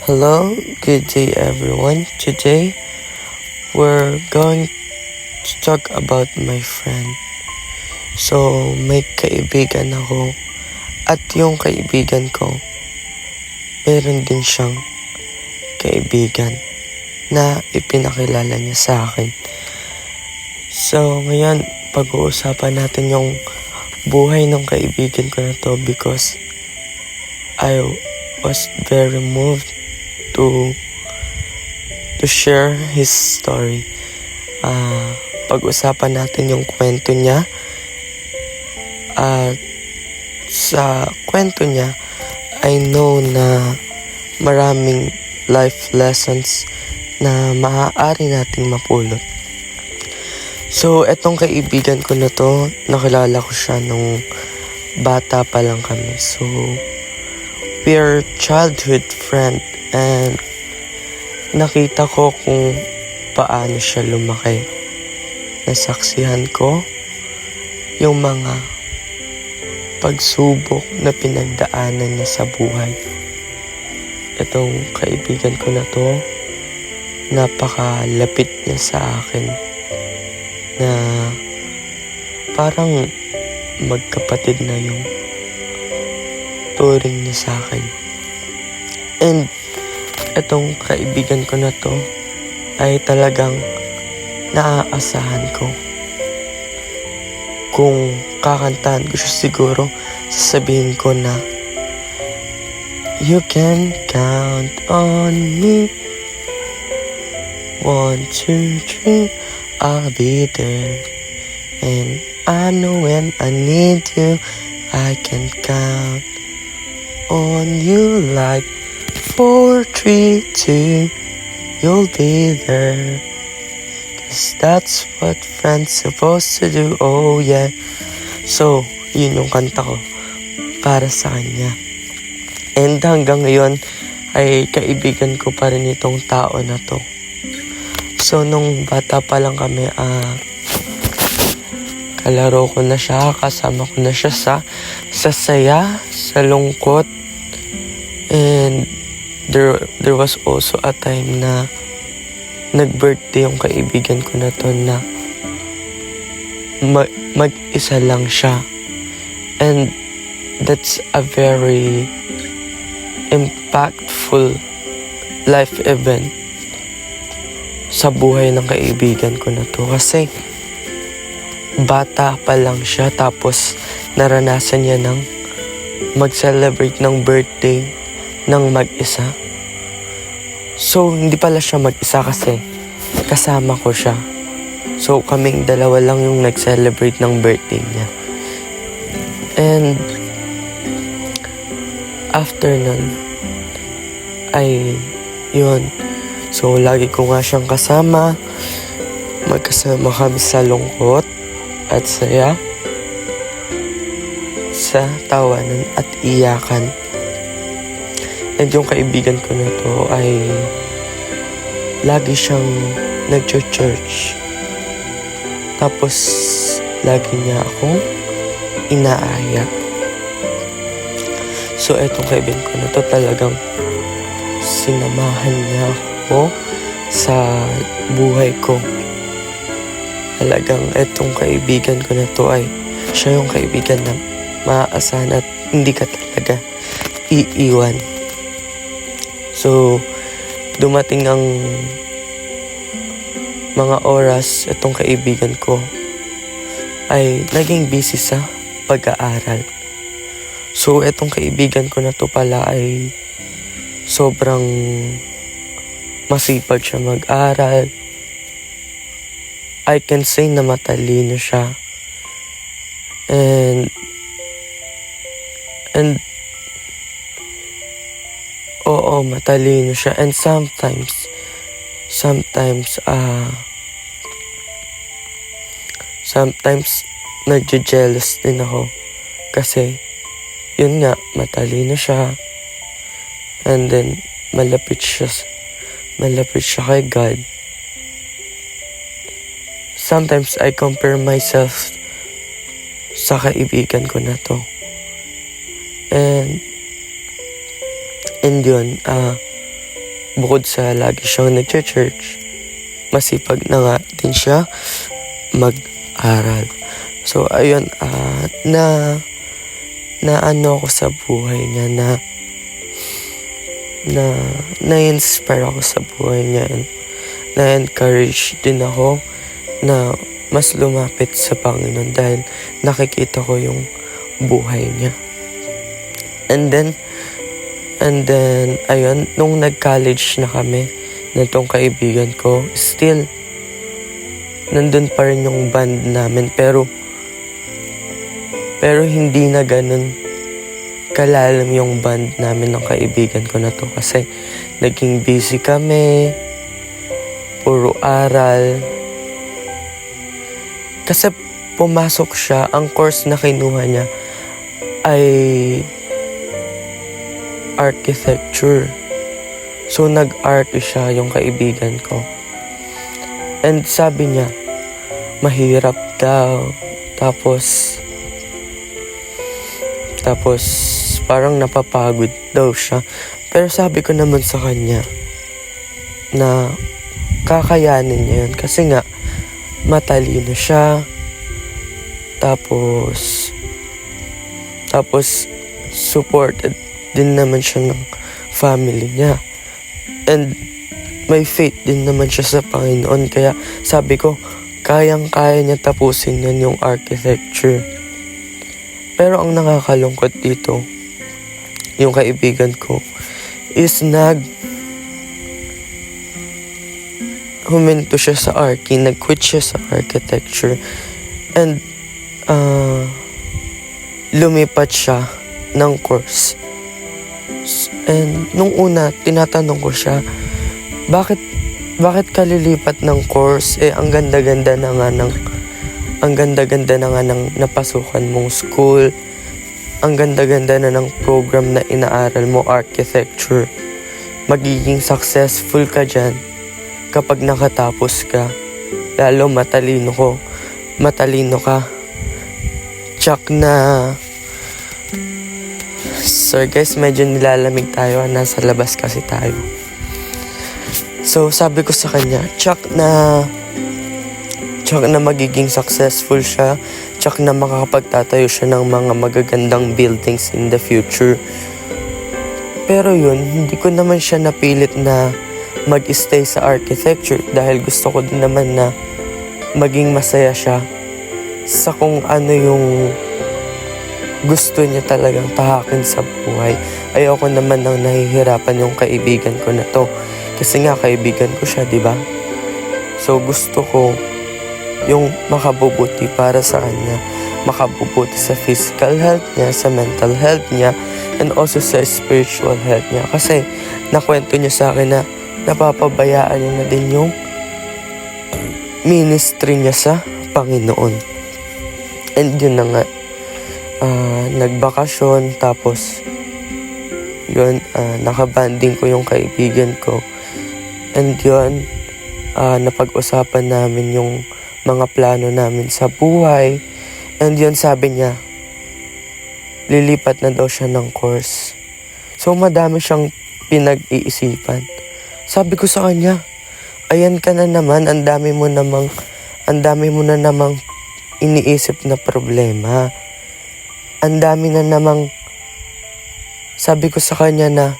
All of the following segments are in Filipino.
Hello, good day everyone. Today, we're going to talk about my friend. So, may kaibigan ako at yung kaibigan ko, meron din siyang kaibigan na ipinakilala niya sa akin. So, ngayon, pag-uusapan natin yung buhay ng kaibigan ko na to because I was very moved to share his story. Pag-usapan natin yung kwento niya. At sa kwento niya, I know na maraming life lessons na maaari nating mapulot. So, etong kaibigan ko na to, nakilala ko siya nung bata pa lang kami. So, we're childhood friend and nakita ko kung paano siya lumaki. Nasaksihan ko yung mga pagsubok na pinagdaanan niya sa buhay. Itong kaibigan ko na to, napakalapit niya sa akin na parang magkapatid na yung turing niya sa akin. And itong kaibigan ko na to ay talagang naaasahan ko. Kung kakantahan ko siya siguro, sasabihin ko na you can count on me. 1, 2, 3, I'll be there. And I know when I need you, I can count on you like 4, 3, 2, you'll be there. 'Cause that's what friends supposed to do, oh yeah. So, yun yung kanta ko para sa kanya. And hanggang ngayon, ay kaibigan ko pa rin itong tao na to. So, nung bata pa lang kami, kalaro ko na siya, kasama ko na siya sa saya, sa lungkot. And there was also a time na nag-birthday yung kaibigan ko na to na mag-isa lang siya. And that's a very impactful life event sa buhay ng kaibigan ko na to. Kasi bata pa lang siya tapos naranasan niya ng mag-celebrate ng birthday ng mag-isa. So, hindi pala siya mag-isa kasi kasama ko siya. So, kaming dalawa lang yung nag-celebrate ng birthday niya. And after nun, ay yun. So, lagi ko nga siyang kasama. Magkasama kami sa lungkot at saya, sa tawanan at iyakan. And yung kaibigan ko na to ay lagi siyang nag-church. Tapos, lagi niya akong inaaya. So, etong kaibigan ko na to talagang sinamahan niya ako sa buhay ko. Talagang etong kaibigan ko na to ay siya yung kaibigan na maaasahan at hindi ka talaga iiwan. So, dumating ang mga oras itong kaibigan ko ay naging busy sa pag-aaral. So, itong kaibigan ko na to pala ay sobrang masipag siya mag-aral. I can say na matalino siya. And oo, matalino siya. And sometimes nagje-jealous din ako. Kasi, yun nga, matalino siya. And then, malapit siya kay God. Sometimes I compare myself sa kaibigan ko na to. And yun, bukod sa lagi siyang nag-church, masipag na nga din siya mag-aral. So, ayun, na ano ako sa buhay niya, na-inspire ako sa buhay niya, and na-encourage din ako na mas lumapit sa Panginoon dahil nakikita ko yung buhay niya. And then, ayun, nung nag-college na kami, na tong kaibigan ko, still, nandun pa rin yung band namin, pero hindi na ganun kalalim yung band namin ng kaibigan ko na to, kasi naging busy kami, puro aral. Kasi pumasok siya, ang course na kinuha niya ay architecture. So nag-art siya, yung kaibigan ko. And sabi niya, mahirap daw. Tapos parang napapagod daw siya. Pero sabi ko naman sa kanya na kakayanin niya yun. Kasi nga, matalino siya. Tapos supported din naman siya ng family niya. And may faith din naman siya sa Panginoon. Kaya sabi ko, kayang-kaya niya tapusin yan yung architecture. Pero ang nakakalungkot dito, yung kaibigan ko, is huminto siya sa nag-quit siya sa architecture, and lumipat siya ng course. And nung una, tinatanong ko siya, bakit ka lilipat ng course? Ang ganda-ganda na nga ng napasukan mong school. Ang ganda-ganda na ng program na inaaral mo, architecture. Magiging successful ka dyan kapag nakatapos ka. Lalo matalino ka. Tsak na. Sorry guys, medyo nilalamig tayo. Nasa labas kasi tayo. So sabi ko sa kanya, tsak na magiging successful siya. Tsak na makakapagtatayo siya ng mga magagandang buildings in the future. Pero yun, hindi ko naman siya napilit na mag-stay sa architecture dahil gusto ko din naman na maging masaya siya sa kung ano yung gusto niya talagang tahakin sa buhay. Ayoko naman nang nahihirapan yung kaibigan ko na to. Kasi nga kaibigan ko siya, di ba? So gusto ko yung makabubuti para sa kanya. Makabubuti sa physical health niya, sa mental health niya, and also sa spiritual health niya. Kasi nakwento niya sa akin na napapabayaan niya na din yung ministry niya sa Panginoon. And yun na nga, nagbakasyon, tapos yun, nakabanding ko yung kaibigan ko. And yun, napag-usapan namin yung mga plano namin sa buhay. And yun, sabi niya, lilipat na daw siya ng course. So madami siyang pinag-iisipan. Sabi ko sa kanya, ayan ka na naman, ang dami mo na namang iniisip na problema. Ang dami na namang, sabi ko sa kanya na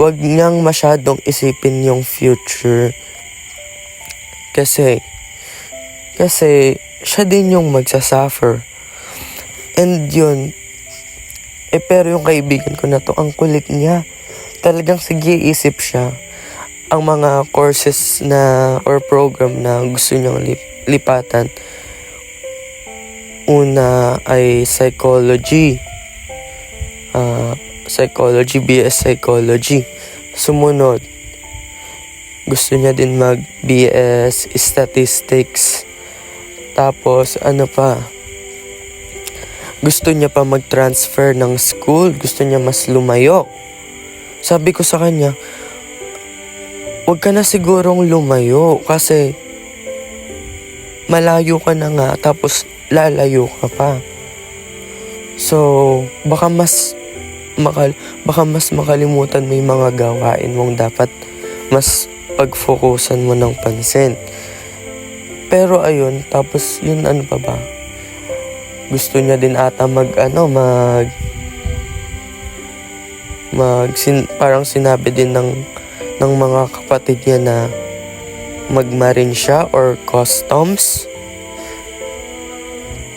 wag niyang masyadong isipin yung future. Kasi siya din yung magsasuffer. And yun, pero yung kaibigan ko na to, ang kulit niya. Talagang sige, isip siya ang mga courses na or program na gusto niyang lipatan. Una ay psychology, BS Psychology. Sumunod, gusto niya din mag-BS Statistics. Tapos, gusto niya pa mag-transfer ng school. Gusto niya mas lumayo. Sabi ko sa kanya, huwag ka na sigurong lumayo kasi malayo ka na nga, tapos lalayo ka pa. So, baka mas baka mas makalimutan mo yung mga gawain mong dapat mas pag-focusan mo ng pansin. Pero ayun, tapos yun ano pa ba? Gusto niya din ata parang sinabi din ng mga kapatid niya na magmarin siya or customs.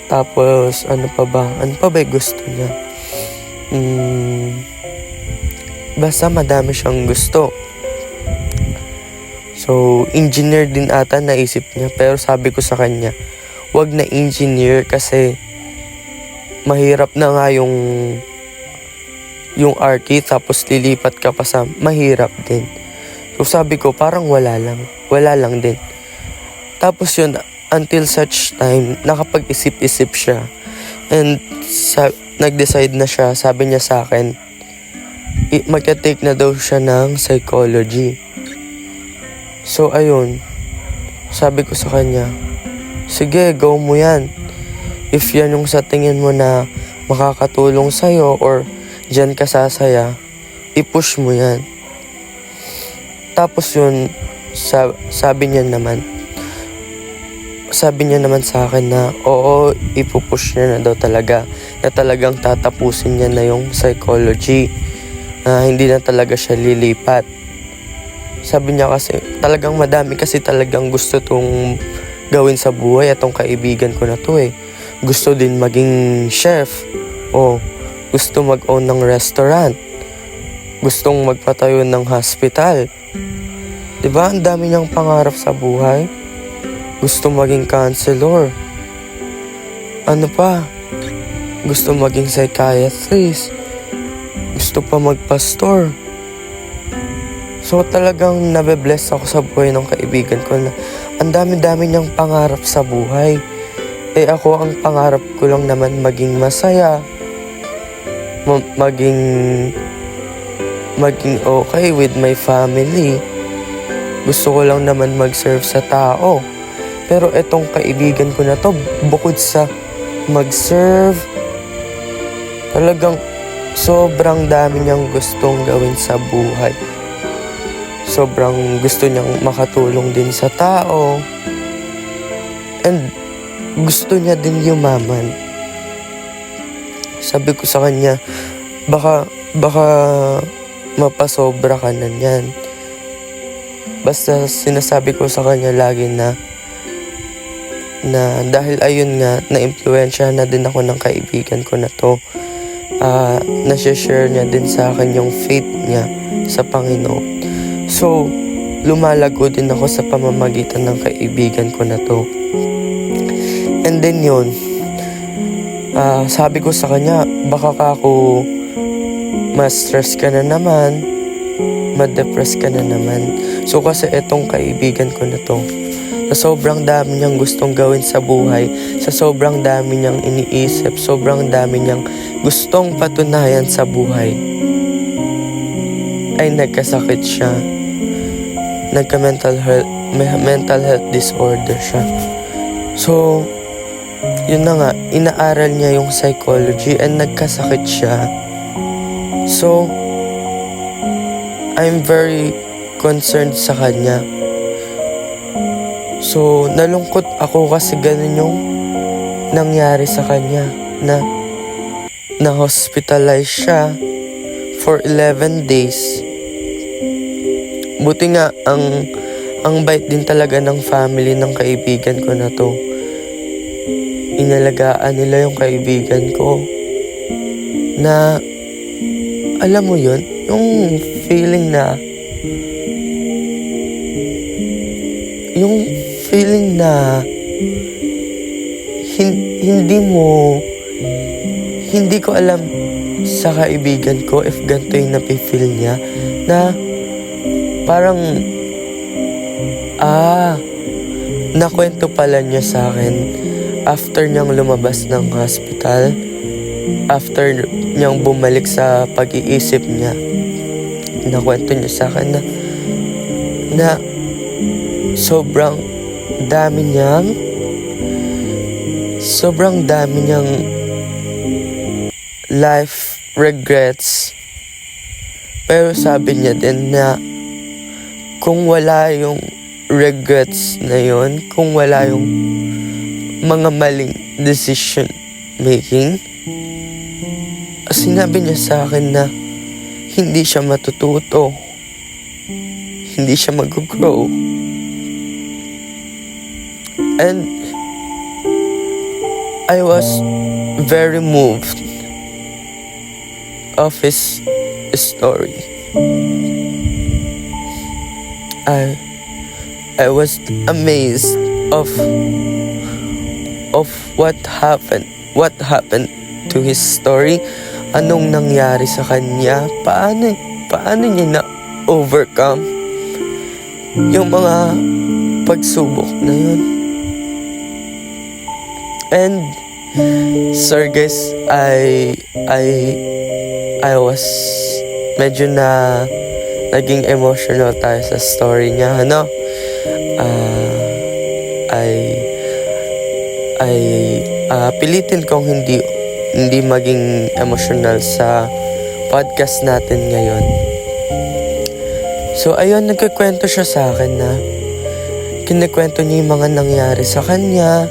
Tapos ano pa ba yung gusto niya? Basta madami siyang gusto. So engineer din ata naisip niya, pero sabi ko sa kanya, wag na engineer kasi mahirap na nga yung archi, tapos lilipat ka pa sa mahirap din. So sabi ko parang wala lang din. Tapos yun, until such time nakapag-isip-isip siya and nag-decide na siya. Sabi niya sa akin, magka-take na daw siya ng psychology. So ayun, sabi ko sa kanya, sige, go mo yan. If yan yung sa tingin mo na makakatulong sa'yo or dyan ka sasaya, i-push mo yan. Tapos yun, sabi niya naman sa akin na oo, ipupush niya na daw talaga, na talagang tatapusin niya na yung psychology, na hindi na talaga siya lilipat. Sabi niya kasi talagang madami kasi talagang gusto tong gawin sa buhay at tong kaibigan ko na to eh. Gusto din maging chef, o gusto mag-own ng restaurant, gustong magpatayo ng hospital. Diba? Ang dami niyang pangarap sa buhay. Gusto maging counselor. Ano pa? Gusto maging psychiatrist. Gusto pa magpastor. So talagang nabe-bless ako sa buhay ng kaibigan ko na ang dami-dami niyang pangarap sa buhay. Eh ako, ang pangarap ko lang naman maging masaya. Maging okay with my family. Gusto ko lang naman mag-serve sa tao. Pero etong kaibigan ko na to, bukod sa mag-serve, talagang sobrang dami niyang gustong gawin sa buhay. Sobrang gusto niyang makatulong din sa tao. And gusto niya din yumaman. Sabi ko sa kanya, baka mapasobra ka na niyan. Basta sinasabi ko sa kanya lagi na dahil ayun nga, na-impluwensya na din ako ng kaibigan ko na to. Nasi-share niya din sa akin yung faith niya sa Panginoon. So, lumalago din ako sa pamamagitan ng kaibigan ko na to. And then yun, sabi ko sa kanya, baka ako ma-stress ka na naman, ma-depress ka na naman. So kasi etong kaibigan ko na to, sa sobrang dami niyang gustong gawin sa buhay, sa sobrang dami niyang iniisip, sobrang dami niyang gustong patunayan sa buhay, ay nagkasakit siya. Mental health disorder siya. So, yun na nga, inaaral niya yung psychology and nagkasakit siya. So, I'm very concerned sa kanya. So, nalungkot ako kasi ganun yung nangyari sa kanya, na hospitalize siya for 11 days. Buti nga, ang bait din talaga ng family ng kaibigan ko na to. Inalagaan nila yung kaibigan ko. Na, alam mo yun, yung feeling na hindi ko alam sa kaibigan ko if ganito yung napifeel niya, na parang nakwento pala niya sa akin after niyang lumabas ng hospital, after niyang bumalik sa pag-iisip niya. Nakwento niya sa akin na sobrang dami niyang life regrets Pero sabi niya din na kung wala yung regrets na yon, kung wala yung mga maling decision making, sinabi niya sa akin na hindi siya matututo, hindi siya mag-grow. And I was very moved of his story. I was amazed of what happened to his story. Anong nangyari sa kanya? Paano niya na overcome yung mga pagsubok na yun? And sir guys, I was medyo naging emotional tayo sa story niya, ano? Pilitin kong hindi maging emotional sa podcast natin ngayon. So ayun, nagkikwento siya sa akin na kinikwento niya yung mga nangyari sa kanya,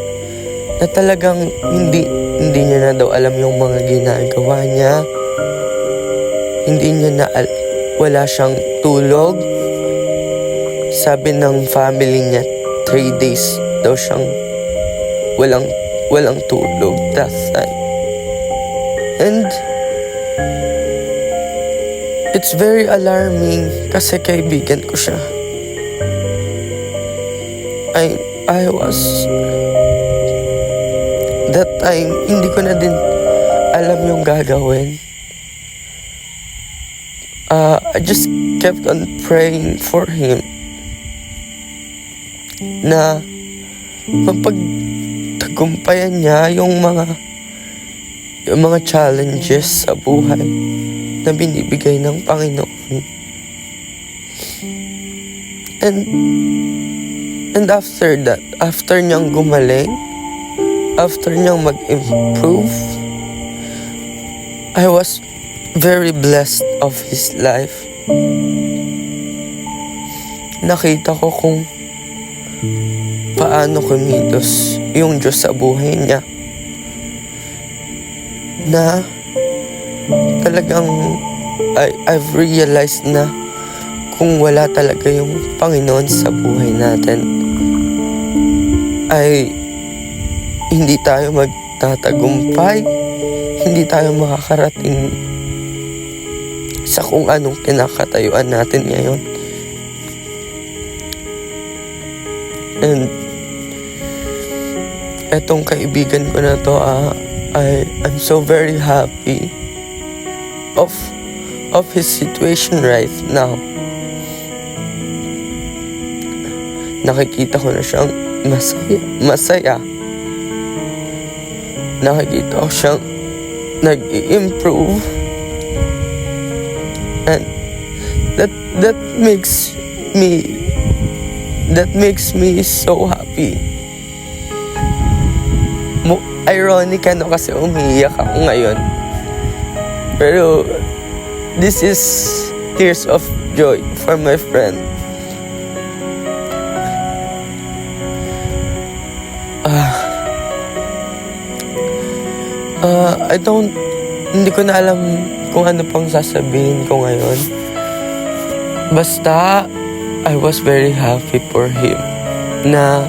na talagang hindi niya na daw alam yung mga ginagawa niya. Hindi niya na wala siyang tulog. Sabi ng family niya, 3 days daw siyang walang tulog that time. And it's very alarming kasi kaibigan ko siya. I was that time, hindi ko na din alam yung gagawin. I just kept on praying for him na mapagtagumpayan niya yung mga challenges sa buhay na binibigay ng Panginoon. And after that, after niyang gumaling, after niyang mag-improve, I was very blessed of his life. Nakita ko kung paano kumilos yung Diyos sa buhay niya, na talagang I've realized na kung wala talaga yung Panginoon sa buhay natin, ay hindi tayo magtatagumpay, hindi tayo makakarating sa kung anong kinakatayuan natin ngayon. And etong kaibigan ko na to, I'm so very happy of his situation right now. Nakikita ko na siyang masaya. Nakikita ko siyang nag-i-improve. And that makes me so happy. Ironic kasi umiiyak ako ngayon. Pero this is tears of joy for my friend. Hindi ko na alam kung ano pang sasabihin ko ngayon. Basta, I was very happy for him na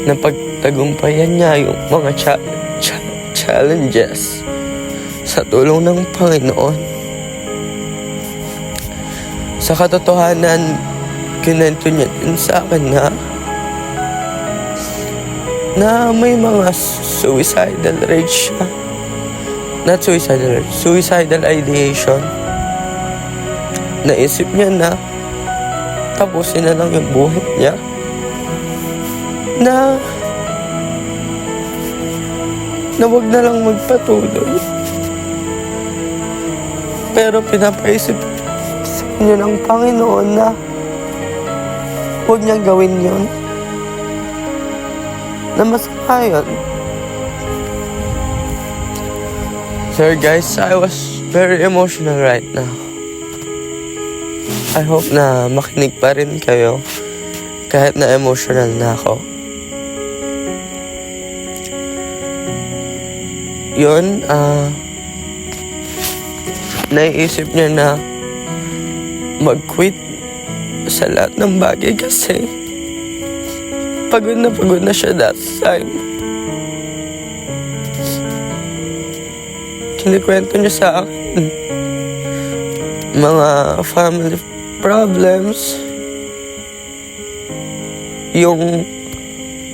napagtagumpayan niya yung mga challenges sa tulong ng Panginoon. Sa katotohanan, kinento niya din sa akin na may mga suicidal rage siya. Not suicidal rage, suicidal ideation. Naisip niya na tapusin na lang yung buhay niya. Na wag na lang magpatuloy. Pero pinapaisip sa inyo ng Panginoon na huwag niyang gawin yun. Na masama yun. Sir guys, I was very emotional right now. I hope na makinig pa rin kayo kahit na emotional na ako. Yun, naiisip niya na mag-quit sa lahat ng bagay kasi pagod na siya that time. Kinikwento niya sa akin mga family problems, yung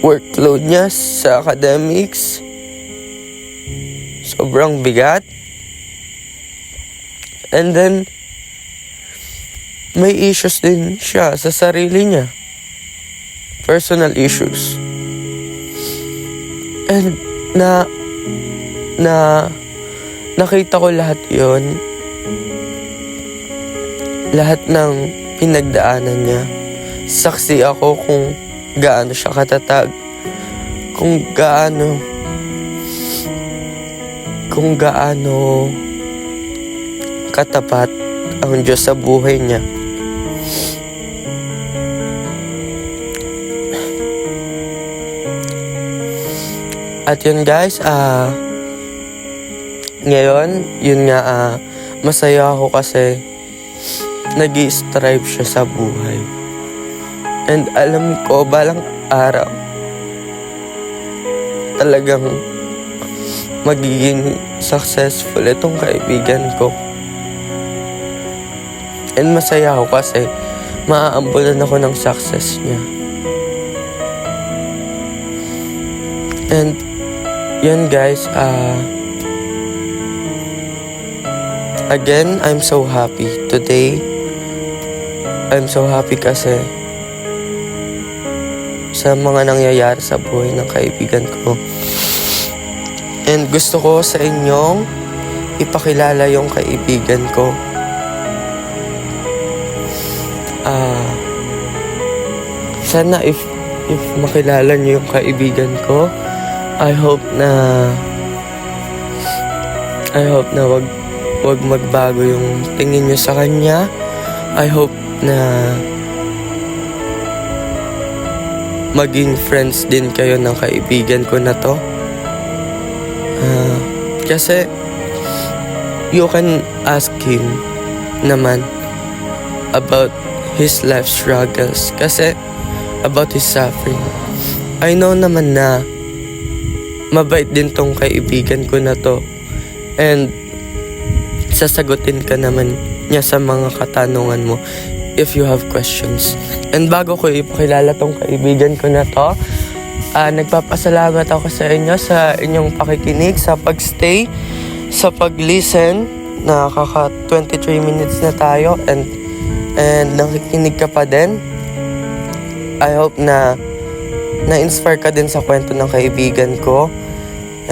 workload niya sa academics, sobrang bigat. And then, may issues din siya sa sarili niya. Personal issues. And nakita ko lahat yon, lahat ng pinagdaanan niya. Saksi ako kung gaano siya katatag, kung gaano katapat ang Diyos sa buhay niya. At yun guys, ngayon, yun nga, masaya ako kasi nag-i-strive siya sa buhay. And alam ko, balang araw, talagang magiging successful itong kaibigan ko. And masaya ako kasi maaambulan ako ng success niya. And yun guys, again, I'm so happy today. I'm so happy kasi sa mga nangyayari sa buhay ng kaibigan ko. And gusto ko sa inyong ipakilala yung kaibigan ko. Sana if makilala niyo yung kaibigan ko, I hope na wag magbago yung tingin niyo sa kanya. I hope na maging friends din kayo ng kaibigan ko na to. Kasi you can ask him naman about his life struggles. Kasi about his suffering. I know naman na mabait din tong kaibigan ko na to. And sasagutin ka naman niya sa mga katanungan mo if you have questions. And bago ko ipakilala tong kaibigan ko na to, nagpapasalamat ako sa inyo sa inyong pakikinig, sa pagstay, sa pag-listen. Nakaka 23 minutes na tayo and nakikinig ka pa din. I hope na na-inspire ka din sa kwento ng kaibigan ko.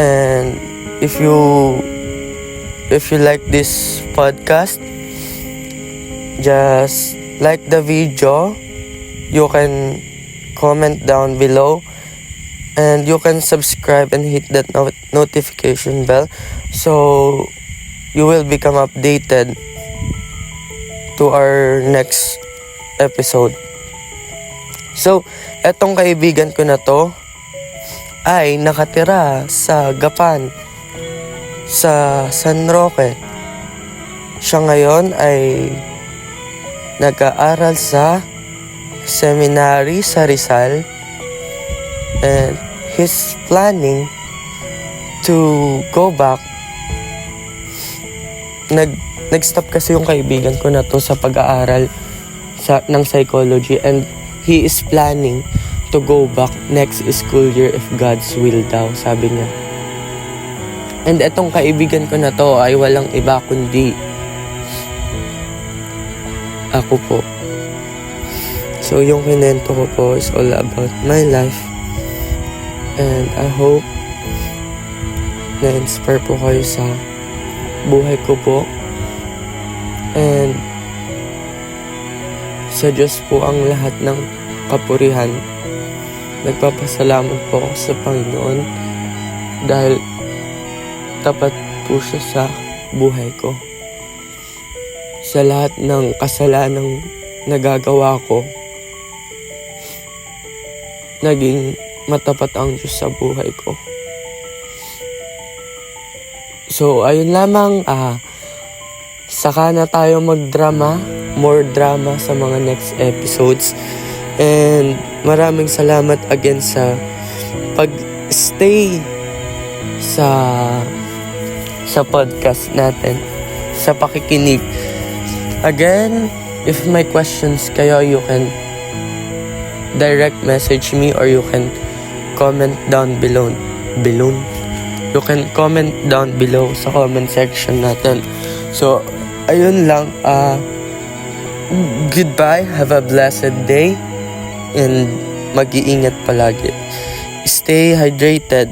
And if you like this podcast, just like the video. You can comment down below. And you can subscribe and hit that notification bell so you will become updated to our next episode. So, etong kaibigan ko na to ay nakatira sa Gapan, sa San Roque. Siya ngayon ay nag-aaral sa seminary sa Rizal. And he's planning to go back. Nag-stop kasi yung kaibigan ko na to sa pag-aaral ng psychology, and he is planning to go back next school year if God's will daw, sabi niya. And etong kaibigan ko na to ay walang iba kundi ako po. So yung kinento ko po is all about my life. And I hope na-inspire po kayo sa buhay ko po. And sa Diyos po ang lahat ng kapurihan. Nagpapasalamat po ako sa Panginoon dahil tapat po siya sa buhay ko. sa lahat ng kasalanang nagagawa ko, naging matapat ang Diyos sa buhay ko. So, ayun lamang, saka na tayo magdrama, more drama sa mga next episodes. And maraming salamat again sa pag-stay sa podcast natin, sa pakikinig. Again, if may questions kayo, you can direct message me or you can comment down below. You can comment down below sa comment section natin. So, ayun lang. Goodbye. Have a blessed day. And mag-iingat palagi. Stay hydrated.